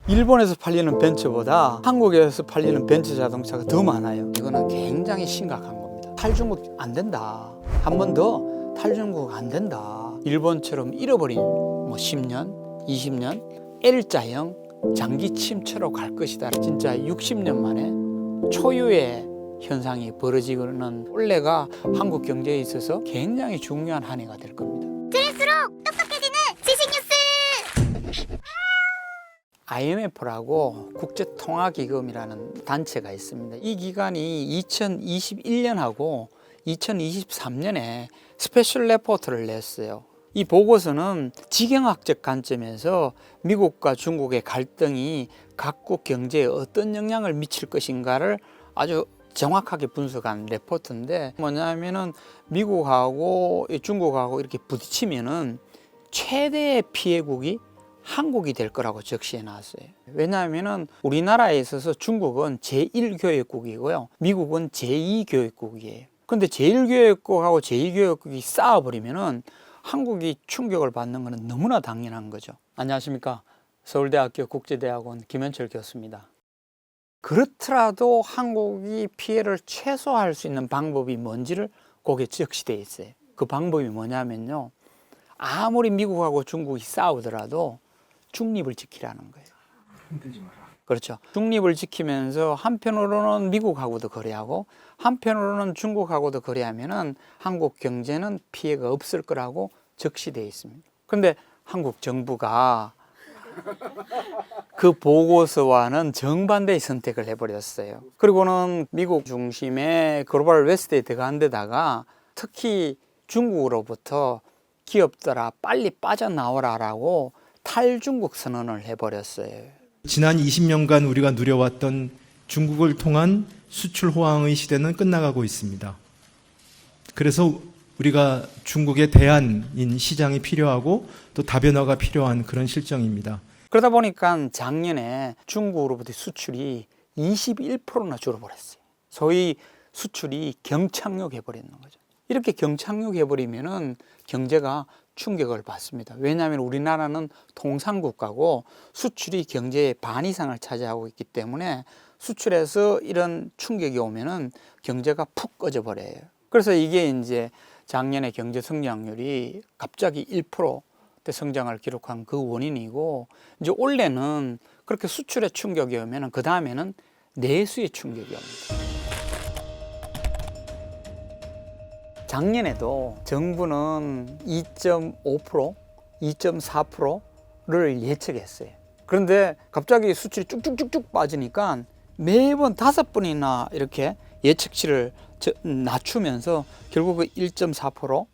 일본에서 팔리는 벤츠보다 한국에서 팔리는 벤츠 자동차가 더 많아요. 이거는 굉장히 심각한 겁니다. 탈중국 안 된다. 한 번 더 탈중국 안 된다. 일본처럼 잃어버린 10년, 20년 L자형 장기 침체로 갈 것이다. 진짜 60년 만에 초유의 현상이 벌어지는 올해가 한국 경제에 있어서 굉장히 중요한 한 해가 될 겁니다. 들을수록 똑똑해지는 지식 뉴스! IMF라고 국제통화기금이라는 단체가 있습니다. 이 기관이 2021년하고 2023년에 스페셜 레포트를 냈어요. 이 보고서는 지경학적 관점에서 미국과 중국의 갈등이 각국 경제에 어떤 영향을 미칠 것인가를 아주 정확하게 분석한 레포트인데, 뭐냐면은 미국하고 중국하고 이렇게 부딪히면은 최대의 피해국이 한국이 될 거라고 적시해 놨어요. 왜냐하면은 우리나라에 있어서 중국은 제1교역국이고요. 미국은 제2교역국이에요. 근데 제1교역국하고 제2교역국이 싸워버리면은 한국이 충격을 받는 것은 너무나 당연한 거죠. 안녕하십니까. 서울대학교 국제대학원 김현철 교수입니다. 그렇더라도 한국이 피해를 최소화할 수 있는 방법이 뭔지를 거기에 적시되어 있어요. 그 방법이 뭐냐면요. 아무리 미국하고 중국이 싸우더라도 중립을 지키라는 거예요. 흔들지 마라. 그렇죠. 중립을 지키면서 한편으로는 미국하고도 거래하고 한편으로는 중국하고도 거래하면은 한국 경제는 피해가 없을 거라고 적시되어 있습니다. 그런데 한국 정부가 그 보고서와는 정반대의 선택을 해버렸어요. 그리고는 미국 중심의 글로벌 웨스트에 들어간 데다가 특히 중국으로부터 기업들아 빨리 빠져나오라라고 탈중국 선언을 해버렸어요. 지난 20년간 우리가 누려왔던 중국을 통한 수출 호황의 시대는 끝나가고 있습니다. 그래서 우리가 중국의 대안인 시장이 필요하고 또 다변화가 필요한 그런 실정입니다. 그러다 보니까 작년에 중국으로부터 수출이 21%나 줄어버렸어요. 소위 수출이 경착륙해버리는 거죠. 이렇게 경착륙해버리면은 경제가 충격을 받습니다. 왜냐하면 우리나라는 통상국가고 수출이 경제의 반 이상을 차지하고 있기 때문에 수출에서 이런 충격이 오면은 경제가 푹 꺼져버려요. 그래서 이게 이제 작년에 경제 성장률이 갑자기 1%대 성장을 기록한 그 원인이고, 이제 올해는 그렇게 수출의 충격이 오면은 그 다음에는 내수의 충격이 옵니다. 작년에도 정부는 2.5%, 2.4%를 예측했어요. 그런데 갑자기 수출이 쭉쭉쭉쭉 빠지니까 매번 5번이나 이렇게 예측치를 낮추면서 결국 1.4%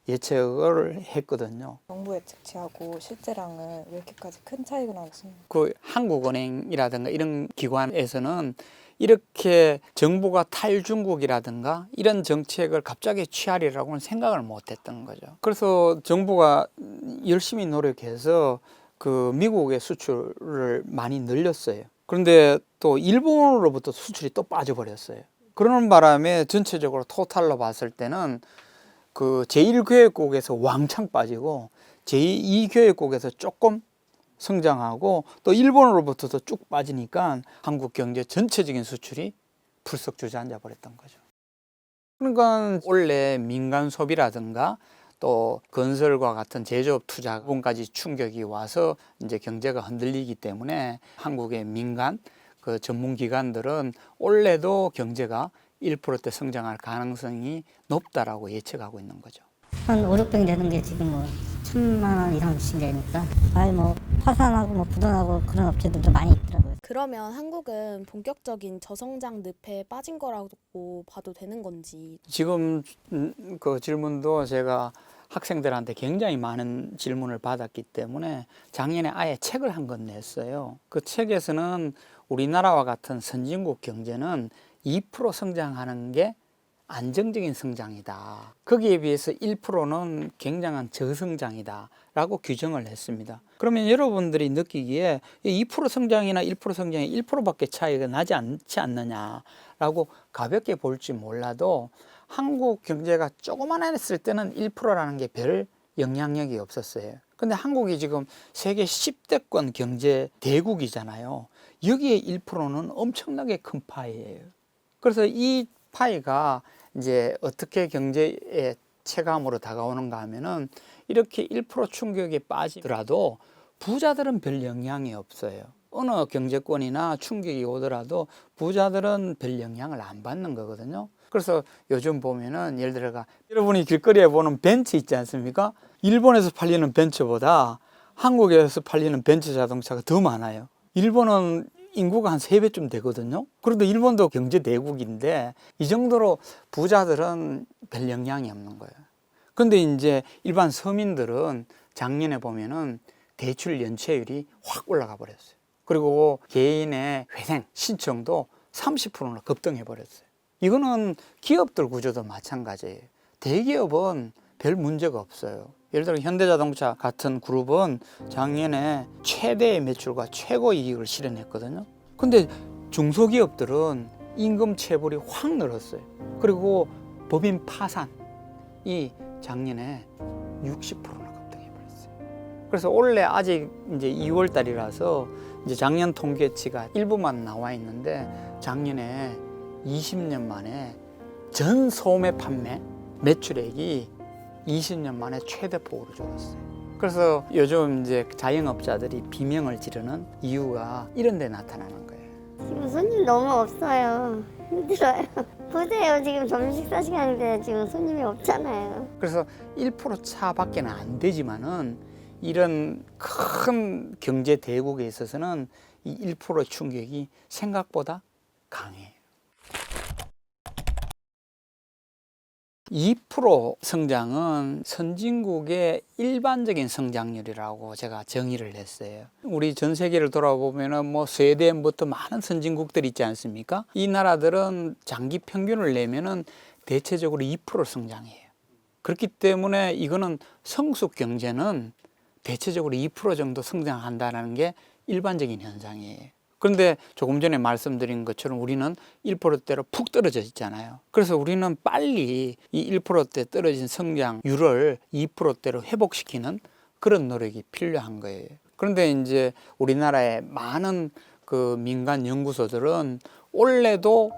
예측을 했거든요. 정부 예측치하고 실제랑은 왜 이렇게까지 큰 차이가 나겠습니까? 그 한국은행이라든가 이런 기관에서는 이렇게 정부가 탈중국이라든가 이런 정책을 갑자기 취하리라고는 생각을 못했던 거죠. 그래서 정부가 열심히 노력해서 그 미국의 수출을 많이 늘렸어요. 그런데 또 일본으로부터 수출이 또 빠져버렸어요. 그러는 바람에 전체적으로 토탈로 봤을 때는 그 제1교역국에서 왕창 빠지고 제2교역국에서 조금 성장하고 또 일본으로부터도 쭉 빠지니까 한국 경제 전체적인 수출이 불쑥 주저앉아 버렸던 거죠. 그러니까 원래 민간 소비라든가 또 건설과 같은 제조업 투자 부분까지 충격이 와서 이제 경제가 흔들리기 때문에 한국의 민간 그 전문 기관들은 올해도 경제가 1%대 성장할 가능성이 높다라고 예측하고 있는 거죠. 한 5, 600 내는 게 지금 뭐 1,000만 원 이상씩 되니까 아예 뭐 파산하고 부도나고 그런 업체들도 많이 있더라고요. 그러면 한국은 본격적인 저성장 늪에 빠진 거라고 봐도 되는 건지. 지금 그 질문도 제가 학생들한테 굉장히 많은 질문을 받았기 때문에 작년에 아예 책을 한 권 냈어요. 그 책에서는 우리나라와 같은 선진국 경제는 2% 성장하는 게 안정적인 성장이다. 거기에 비해서 1%는 굉장한 저성장이다 라고 규정을 했습니다. 그러면 여러분들이 느끼기에 2% 성장이나 1% 성장이 1%밖에 차이가 나지 않지 않느냐라고 가볍게 볼지 몰라도 한국 경제가 조그만했을 때는 1%라는 게 별 영향력이 없었어요. 근데 한국이 지금 세계 10대권 경제 대국이잖아요. 여기에 1%는 엄청나게 큰 파이예요. 그래서 이 파이가 이제 어떻게 경제의 체감으로 다가오는가 하면은 이렇게 1% 충격에 빠지더라도 부자들은 별 영향이 없어요. 어느 경제권이나 충격이 오더라도 부자들은 별 영향을 안 받는 거거든요. 그래서 요즘 보면은 예를 들어가 여러분이 길거리에 보는 벤츠 있지 않습니까? 일본에서 팔리는 벤츠보다 한국에서 팔리는 벤츠 자동차가 더 많아요. 일본은 인구가 한 3배쯤 되거든요. 그런데 일본도 경제 대국인데 이 정도로 부자들은 별 영향이 없는 거예요. 그런데 이제 일반 서민들은 작년에 보면은 대출 연체율이 확 올라가 버렸어요. 그리고 개인의 회생 신청도 30%나 급등해 버렸어요. 이거는 기업들 구조도 마찬가지예요. 대기업은 별 문제가 없어요. 예를 들어 현대자동차 같은 그룹은 작년에 최대의 매출과 최고 이익을 실현했거든요. 근데 중소기업들은 임금 체불이 확 늘었어요. 그리고 법인 파산이 작년에 60%나 급등해 버렸어요. 그래서 올해 아직 이제 2월 달이라서 이제 작년 통계치가 일부만 나와 있는데 작년에 20년 만에 전 소매 판매 매출액이 20년 만에 최대폭으로 줄었어요. 그래서 요즘 이제 자영업자들이 비명을 지르는 이유가 이런 데 나타나는 거예요. 지금 손님 너무 없어요. 힘들어요. 보세요. 지금 점심 식사 시간인데 지금 손님이 없잖아요. 그래서 1% 차밖에는 안 되지만은 이런 큰 경제 대국에 있어서는 이 1% 충격이 생각보다 강해요. 2% 성장은 선진국의 일반적인 성장률이라고 제가 정의를 했어요. 우리 전 세계를 돌아보면은 뭐 스웨덴부터 많은 선진국들이 있지 않습니까? 이 나라들은 장기 평균을 내면은 대체적으로 2% 성장해요. 그렇기 때문에 이거는 성숙 경제는 대체적으로 2% 정도 성장한다는 게 일반적인 현상이에요. 그런데 조금 전에 말씀드린 것처럼 우리는 1%대로 푹 떨어져 있잖아요. 그래서 우리는 빨리 이 1%대 떨어진 성장률을 2%대로 회복시키는 그런 노력이 필요한 거예요. 그런데 이제 우리나라의 많은 그 민간 연구소들은 올해도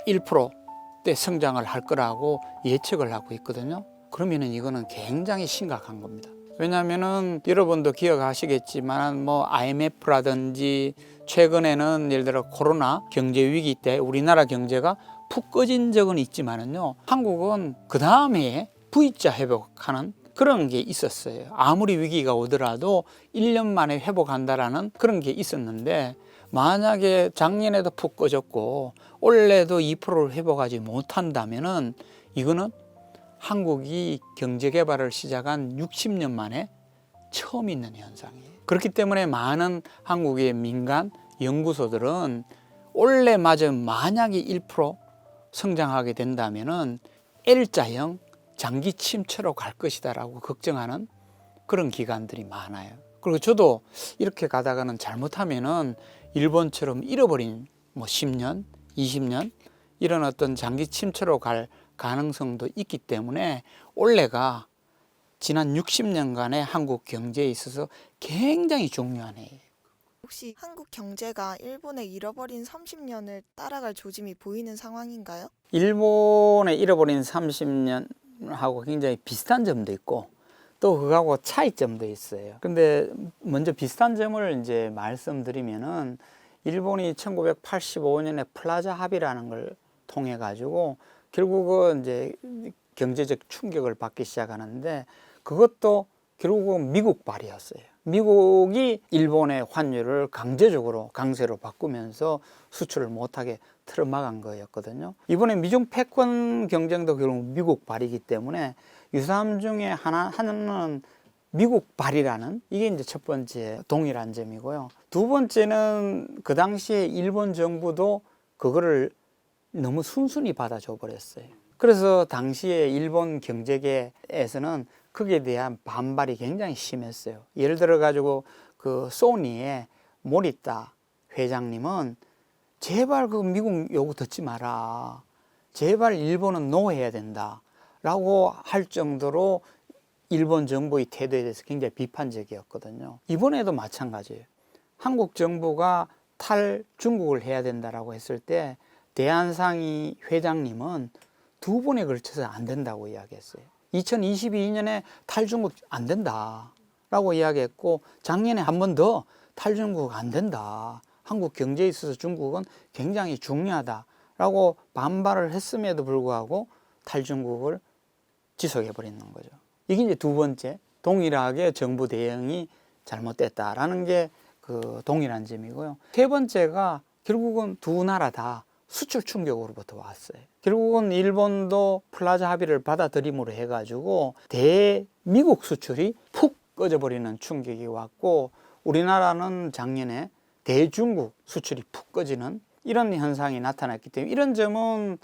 1%대 성장을 할 거라고 예측을 하고 있거든요. 그러면은 이거는 굉장히 심각한 겁니다. 왜냐하면은 여러분도 기억하시겠지만 뭐 IMF라든지 최근에는 예를 들어 코로나 경제 위기 때 우리나라 경제가 푹 꺼진 적은 있지만은요, 한국은 그 다음에 V자 회복하는 그런 게 있었어요. 아무리 위기가 오더라도 1년 만에 회복한다라는 그런 게 있었는데, 만약에 작년에도 푹 꺼졌고 올해도 2%를 회복하지 못한다면은 이거는 한국이 경제 개발을 시작한 60년 만에 처음 있는 현상이에요. 그렇기 때문에 많은 한국의 민간 연구소들은 올해마저 만약에 1% 성장하게 된다면은 L자형 장기 침체로 갈 것이다라고 걱정하는 그런 기관들이 많아요. 그리고 저도 이렇게 가다가는 잘못하면은 일본처럼 잃어버린 뭐 10년, 20년 이런 어떤 장기 침체로 갈 가능성도 있기 때문에 올해가 지난 60년간의 한국 경제에 있어서 굉장히 중요한 해예요. 혹시 한국 경제가 일본의 잃어버린 30년을 따라갈 조짐이 보이는 상황인가요? 일본의 잃어버린 30년하고 굉장히 비슷한 점도 있고 또 그거하고 차이점도 있어요. 근데 먼저 비슷한 점을 이제 말씀드리면은 일본이 1985년에 플라자 합의라는 걸 통해 가지고 결국은 이제 경제적 충격을 받기 시작하는데 그것도 결국은 미국 발이었어요. 미국이 일본의 환율을 강제적으로 강세로 바꾸면서 수출을 못하게 틀어막은 거였거든요. 이번에 미중 패권 경쟁도 결국 미국 발이기 때문에 유사함 중에 하나는 미국 발이라는 이게 이제 첫 번째 동일한 점이고요. 두 번째는 그 당시에 일본 정부도 그거를 너무 순순히 받아줘 버렸어요. 그래서 당시에 일본 경제계에서는 거기에 대한 반발이 굉장히 심했어요. 예를 들어 가지고 그 소니의 모리타 회장님은 제발 그 미국 요구 듣지 마라. 제발 일본은 노해야 된다. 라고 할 정도로 일본 정부의 태도에 대해서 굉장히 비판적이었거든요. 이번에도 마찬가지예요. 한국 정부가 탈중국을 해야 된다라고 했을 때 대한상의 회장님은 2번에 걸쳐서 안 된다고 이야기했어요. 2022년에 탈중국 안 된다라고 이야기했고 작년에 한 번 더 탈중국 안 된다. 한국 경제에 있어서 중국은 굉장히 중요하다라고 반발을 했음에도 불구하고 탈중국을 지속해 버리는 거죠. 이게 이제 두 번째, 동일하게 정부 대응이 잘못됐다라는 게 그 동일한 점이고요. 세 번째가 결국은 두 나라 다 수출 충격으로부터 왔어요. 결국은 일본도 플라자 합의를 받아들임으로 해가지고 대미국 수출이 푹 꺼져버리는 충격이 왔고, 우리나라는 작년에 대중국 수출이 푹 꺼지는 이런 현상이 나타났기 때문에 이런 점은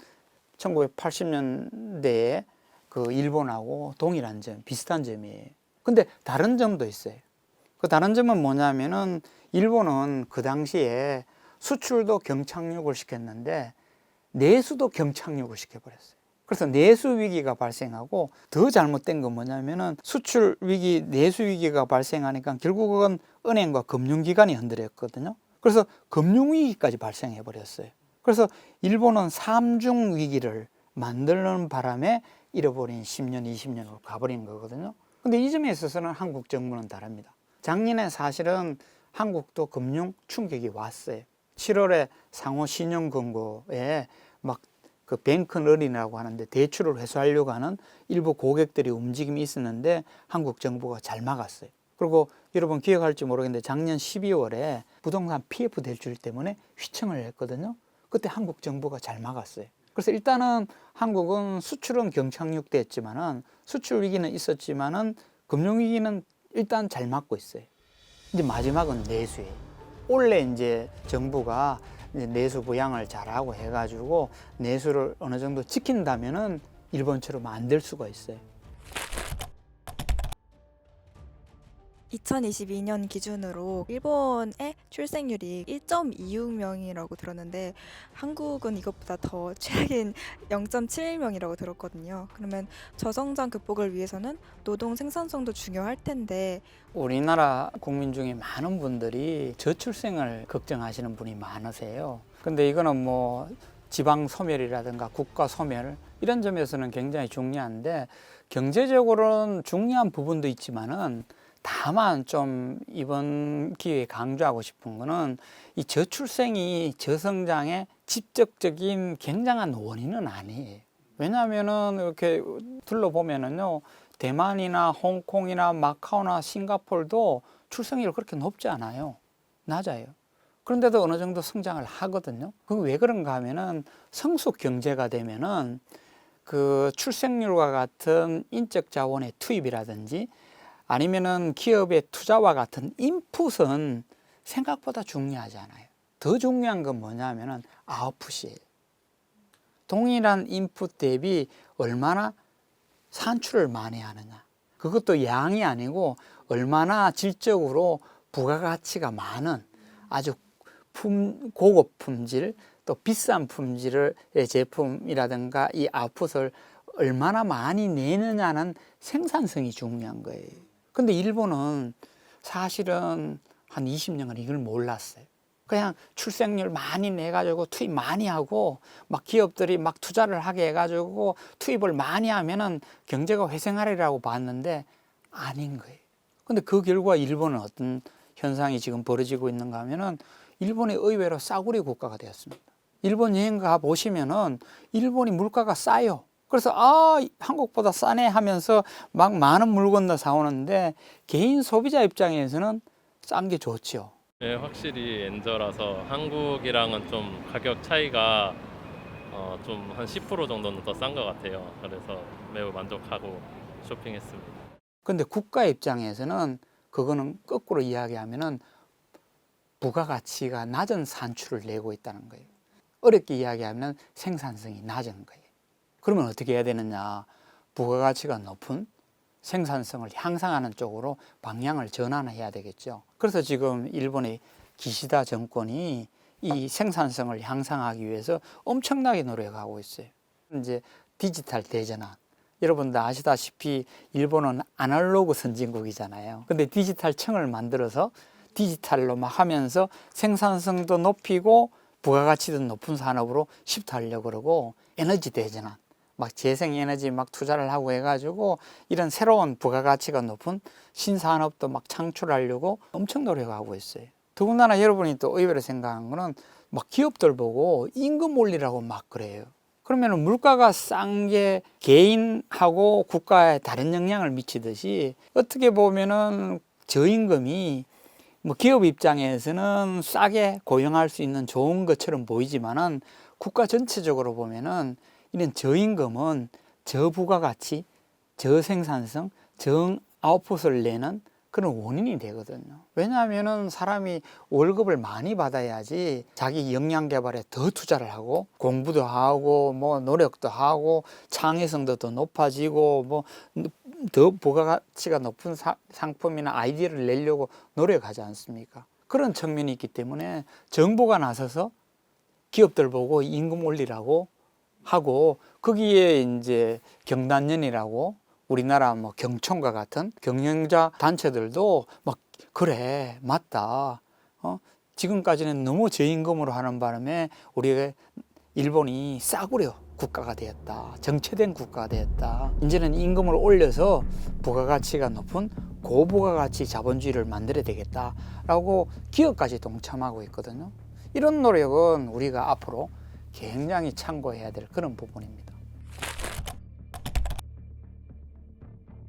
1980년대에 그 일본하고 동일한 점, 비슷한 점이에요. 근데 다른 점도 있어요. 그 다른 점은 뭐냐면은 일본은 그 당시에 수출도 경착륙을 시켰는데 내수도 경착륙을 시켜버렸어요. 그래서 내수 위기가 발생하고, 더 잘못된 건 뭐냐면은 수출 위기, 내수 위기가 발생하니까 결국은 은행과 금융기관이 흔들렸거든요. 그래서 금융위기까지 발생해 버렸어요. 그래서 일본은 삼중 위기를 만드는 바람에 잃어버린 10년, 20년으로 가버린 거거든요. 근데 이 점에 있어서는 한국 정부는 다릅니다. 작년에 사실은 한국도 금융 충격이 왔어요. 7월에 상호 신용금고에 막 그 뱅크런이라고 하는데 대출을 회수하려고 하는 일부 고객들이 움직임이 있었는데 한국 정부가 잘 막았어요. 그리고 여러분 기억할지 모르겠는데 작년 12월에 부동산 PF 대출 때문에 휘청을 했거든요. 그때 한국 정부가 잘 막았어요. 그래서 일단은 한국은 수출은 경착륙됐지만은 수출 위기는 있었지만은 금융 위기는 일단 잘 막고 있어요. 이제 마지막은 내수예요. 올해 이제 정부가 이제 내수 부양을 잘하고 해가지고 내수를 어느 정도 지킨다면은 일본처럼 안 될 수가 있어요. 2022년 기준으로 일본의 출생률이 1.26명이라고 들었는데 한국은 이것보다 더 최악인 0.71명이라고 들었거든요. 그러면 저성장 극복을 위해서는 노동 생산성도 중요할 텐데 우리나라 국민 중에 많은 분들이 저출생을 걱정하시는 분이 많으세요. 근데 이거는 뭐 지방 소멸이라든가 국가 소멸 이런 점에서는 굉장히 중요한데, 경제적으로는 중요한 부분도 있지만은 다만 좀 이번 기회에 강조하고 싶은 거는 이 저출생이 저성장의 직접적인 굉장한 원인은 아니에요. 왜냐하면은 이렇게 둘러보면은요, 대만이나 홍콩이나 마카오나 싱가포르도 출생률 그렇게 높지 않아요. 낮아요. 그런데도 어느 정도 성장을 하거든요. 그게 왜 그런가 하면은 성숙 경제가 되면은 그 출생률과 같은 인적 자원의 투입이라든지 아니면은 기업의 투자와 같은 인풋은 생각보다 중요하지 않아요. 더 중요한 건 뭐냐면은 아웃풋이에요. 동일한 인풋 대비 얼마나 산출을 많이 하느냐. 그것도 양이 아니고 얼마나 질적으로 부가가치가 많은 아주 고급 품질 또 비싼 품질의 제품이라든가 이 아웃풋을 얼마나 많이 내느냐는 생산성이 중요한 거예요. 근데 일본은 사실은 한 20년간 이걸 몰랐어요. 그냥 출생률 많이 내가지고 투입 많이 하고 막 기업들이 막 투자를 하게 해가지고 투입을 많이 하면은 경제가 회생하리라고 봤는데 아닌 거예요. 근데 그 결과 일본은 어떤 현상이 지금 벌어지고 있는가 하면은 일본이 의외로 싸구려 국가가 되었습니다. 일본 여행 가 보시면은 일본이 물가가 싸요. 그래서 한국보다 싸네 하면서 막 많은 물건도 사오는데 개인 소비자 입장에서는 싼 게 좋죠. 네, 확실히 엔저라서 한국이랑은 좀 가격 차이가 좀 한 10% 정도는 더 싼 것 같아요. 그래서 매우 만족하고 쇼핑했습니다. 근데 국가 입장에서는 그거는 거꾸로 이야기하면은 부가가치가 낮은 산출을 내고 있다는 거예요. 어렵게 이야기하면 생산성이 낮은 거예요. 그러면 어떻게 해야 되느냐? 부가가치가 높은 생산성을 향상하는 쪽으로 방향을 전환해야 되겠죠. 그래서 지금 일본의 기시다 정권이 이 생산성을 향상하기 위해서 엄청나게 노력하고 있어요. 이제 디지털 대전환, 여러분도 아시다시피 일본은 아날로그 선진국이잖아요. 근데 디지털청을 만들어서 디지털로 막 하면서 생산성도 높이고 부가가치도 높은 산업으로 시프트하려고 그러고 에너지 대전환, 막 재생에너지 막 투자를 하고 해가지고 이런 새로운 부가가치가 높은 신산업도 막 창출하려고 엄청 노력하고 있어요. 더군다나 여러분이 또 의외로 생각하는 거는 막 기업들 보고 임금 올리라고 막 그래요. 그러면 물가가 싼 게 개인하고 국가에 다른 영향을 미치듯이 어떻게 보면은 저임금이 뭐 기업 입장에서는 싸게 고용할 수 있는 좋은 것처럼 보이지만은 국가 전체적으로 보면은 이런 저임금은 저부가가치, 저생산성, 저아웃풋을 내는 그런 원인이 되거든요. 왜냐하면은 사람이 월급을 많이 받아야지 자기 역량 개발에 더 투자를 하고 공부도 하고 뭐 노력도 하고 창의성도 더 높아지고 뭐 더 부가가치가 높은 상품이나 아이디어를 내려고 노력하지 않습니까? 그런 측면이 있기 때문에 정부가 나서서 기업들 보고 임금 올리라고 하고 거기에 이제 경단련이라고 우리나라 뭐 경총과 같은 경영자 단체들도 막 그래 맞다. 지금까지는 너무 저임금으로 하는 바람에 우리가 일본이 싸구려 국가가 되었다. 정체된 국가가 되었다. 이제는 임금을 올려서 부가가치가 높은 고부가가치 자본주의를 만들어야 되겠다라고 기업까지 동참하고 있거든요. 이런 노력은 우리가 앞으로 굉장히 참고해야 될 그런 부분입니다.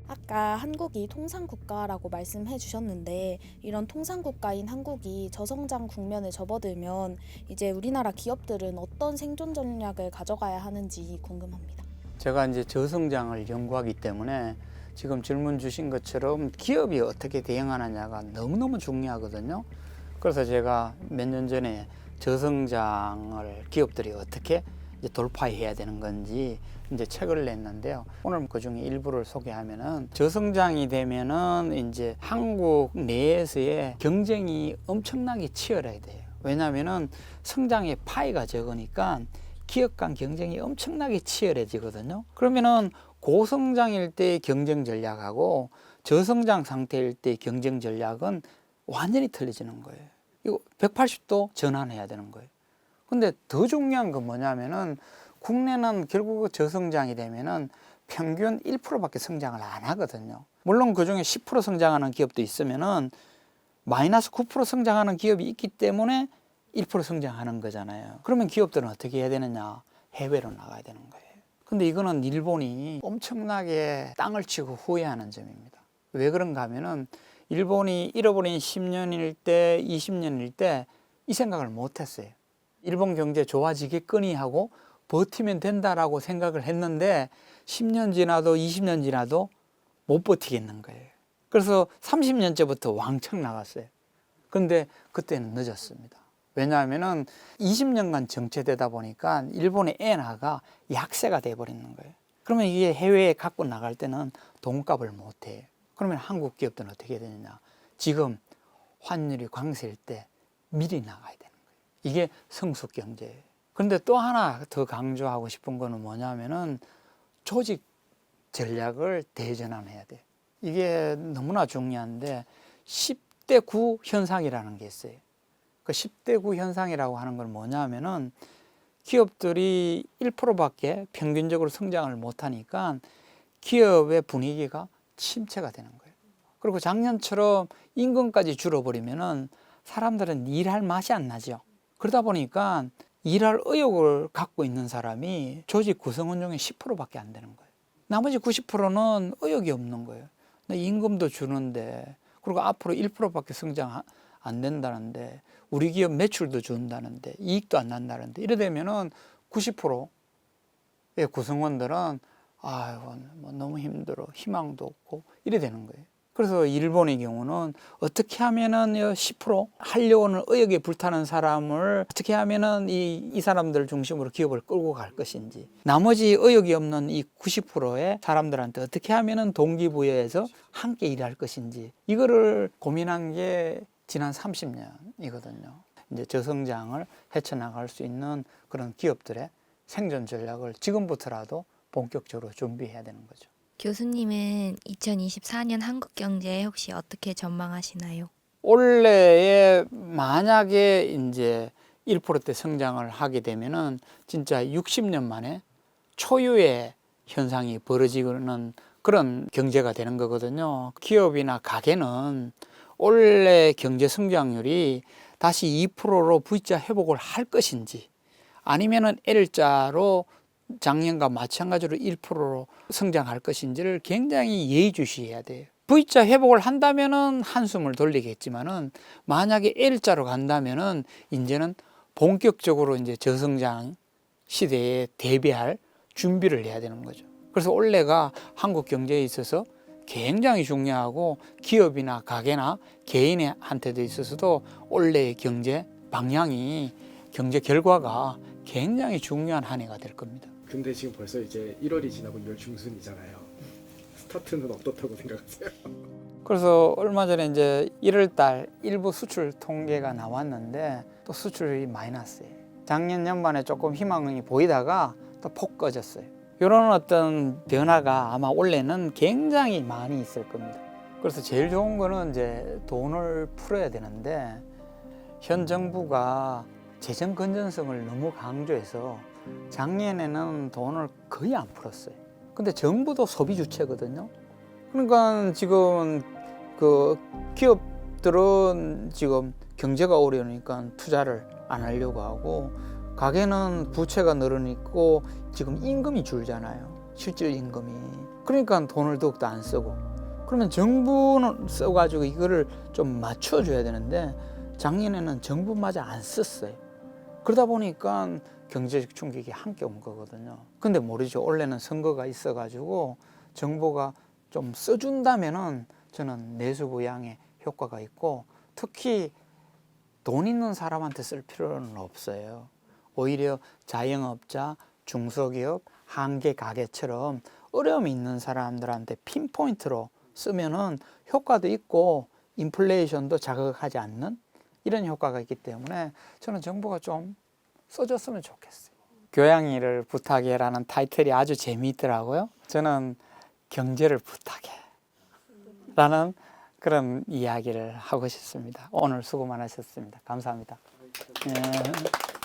아까 한국이 통상국가라고 말씀해 주셨는데 이런 통상국가인 한국이 저성장 국면에 접어들면 이제 우리나라 기업들은 어떤 생존 전략을 가져가야 하는지 궁금합니다. 제가 이제 저성장을 연구하기 때문에 지금 질문 주신 것처럼 기업이 어떻게 대응하느냐가 너무너무 중요하거든요. 그래서 제가 몇 년 전에 저성장을 기업들이 어떻게 이제 돌파해야 되는 건지 이제 책을 냈는데요. 오늘 그 중에 일부를 소개하면은 저성장이 되면은 이제 한국 내에서의 경쟁이 엄청나게 치열해야 돼요. 왜냐하면은 성장의 파이가 적으니까 기업 간 경쟁이 엄청나게 치열해지거든요. 그러면은 고성장일 때의 경쟁 전략하고 저성장 상태일 때의 경쟁 전략은 완전히 틀려지는 거예요. 이거 180도 전환해야 되는 거예요. 근데 더 중요한 건 뭐냐면은 국내는 결국 저성장이 되면은 평균 1%밖에 성장을 안 하거든요. 물론 그 중에 10% 성장하는 기업도 있으면은 마이너스 9% 성장하는 기업이 있기 때문에 1% 성장하는 거잖아요. 그러면 기업들은 어떻게 해야 되느냐? 해외로 나가야 되는 거예요. 근데 이거는 일본이 엄청나게 땅을 치고 후회하는 점입니다. 왜 그런가 하면은 일본이 잃어버린 10년일 때, 20년일 때 이 생각을 못 했어요. 일본 경제 좋아지겠거니 하고 버티면 된다라고 생각을 했는데 10년 지나도 20년 지나도 못 버티겠는 거예요. 그래서 30년째부터 왕창 나갔어요. 근데 그때는 늦었습니다. 왜냐하면은 20년간 정체되다 보니까 일본의 엔화가 약세가 돼버리는 거예요. 그러면 이게 해외에 갖고 나갈 때는 돈값을 못 해요. 그러면 한국 기업들은 어떻게 해야 되느냐? 지금 환율이 강세일 때 미리 나가야 되는 거예요. 이게 성숙 경제예요. 그런데 또 하나 더 강조하고 싶은 거는 뭐냐면은 조직 전략을 대전환해야 돼요. 이게 너무나 중요한데 10대 9 현상이라는 게 있어요. 그 10대 9 현상이라고 하는 건 뭐냐면은 기업들이 1%밖에 평균적으로 성장을 못하니까 기업의 분위기가 침체가 되는 거예요. 그리고 작년처럼 임금까지 줄어버리면은 사람들은 일할 맛이 안 나죠. 그러다 보니까 일할 의욕을 갖고 있는 사람이 조직 구성원 중에 10%밖에 안 되는 거예요. 나머지 90%는 의욕이 없는 거예요. 임금도 주는데 그리고 앞으로 1%밖에 성장 안 된다는데 우리 기업 매출도 준다는데 이익도 안 난다는데 이래 되면은 90%의 구성원들은 아이고 뭐 너무 힘들어 희망도 없고 이래 되는 거예요. 그래서 일본의 경우는 어떻게 하면은 10% 하려고는 의욕에 불타는 사람을 어떻게 하면은 이 사람들 중심으로 기업을 끌고 갈 것인지 나머지 의욕이 없는 이 90%의 사람들한테 어떻게 하면은 동기부여해서 함께 일할 것인지 이거를 고민한 게 지난 30년이거든요. 이제 저성장을 헤쳐나갈 수 있는 그런 기업들의 생존 전략을 지금부터라도 본격적으로 준비해야 되는 거죠. 교수님은 2024년 한국 경제에 혹시 어떻게 전망하시나요? 올해에 만약에 이제 1%대 성장을 하게 되면은 진짜 60년 만에 초유의 현상이 벌어지는 그런 경제가 되는 거거든요. 기업이나 가게는 올해 경제 성장률이 다시 2%로 V자 회복을 할 것인지 아니면은 L자로 작년과 마찬가지로 1%로 성장할 것인지를 굉장히 예의주시해야 돼요. V자 회복을 한다면은 한숨을 돌리겠지만은 만약에 L자로 간다면은 이제는 본격적으로 이제 저성장 시대에 대비할 준비를 해야 되는 거죠. 그래서 올해가 한국 경제에 있어서 굉장히 중요하고 기업이나 가게나 개인한테도 있어서도 올해의 경제 방향이 경제 결과가 굉장히 중요한 한 해가 될 겁니다. 근데 지금 벌써 이제 1월이 지나고 2월 중순이잖아요. 스타트는 어떻다고 생각하세요? 그래서 얼마 전에 이제 1월 달 일부 수출 통계가 나왔는데 또 수출이 마이너스예요. 작년 연말에 조금 희망이 보이다가 또 폭 꺼졌어요. 이런 어떤 변화가 아마 올해는 굉장히 많이 있을 겁니다. 그래서 제일 좋은 거는 이제 돈을 풀어야 되는데 현 정부가 재정 건전성을 너무 강조해서 작년에는 돈을 거의 안 풀었어요. 근데 정부도 소비 주체거든요. 그러니까 지금 그 기업들은 지금 경제가 어려우니까 투자를 안 하려고 하고 가게는 부채가 늘어있고 지금 임금이 줄잖아요. 실질 임금이. 그러니까 돈을 더욱더 안 쓰고. 그러면 정부는 써가지고 이거를 좀 맞춰줘야 되는데 작년에는 정부마저 안 썼어요. 그러다 보니까 경제적 충격이 함께 온 거거든요. 근데 모르죠. 올해는 선거가 있어가지고 정부가 좀 써준다면은 저는 내수부양에 효과가 있고 특히 돈 있는 사람한테 쓸 필요는 없어요. 오히려 자영업자, 중소기업, 한계 가게처럼 어려움이 있는 사람들한테 핀포인트로 쓰면은 효과도 있고 인플레이션도 자극하지 않는 이런 효과가 있기 때문에 저는 정부가 좀 써줬으면 좋겠어요. 교양이를 부탁해라는 타이틀이 아주 재미있더라고요. 저는 경제를 부탁해 라는 그런 이야기를 하고 싶습니다. 오늘 수고 많으셨습니다. 감사합니다. 네.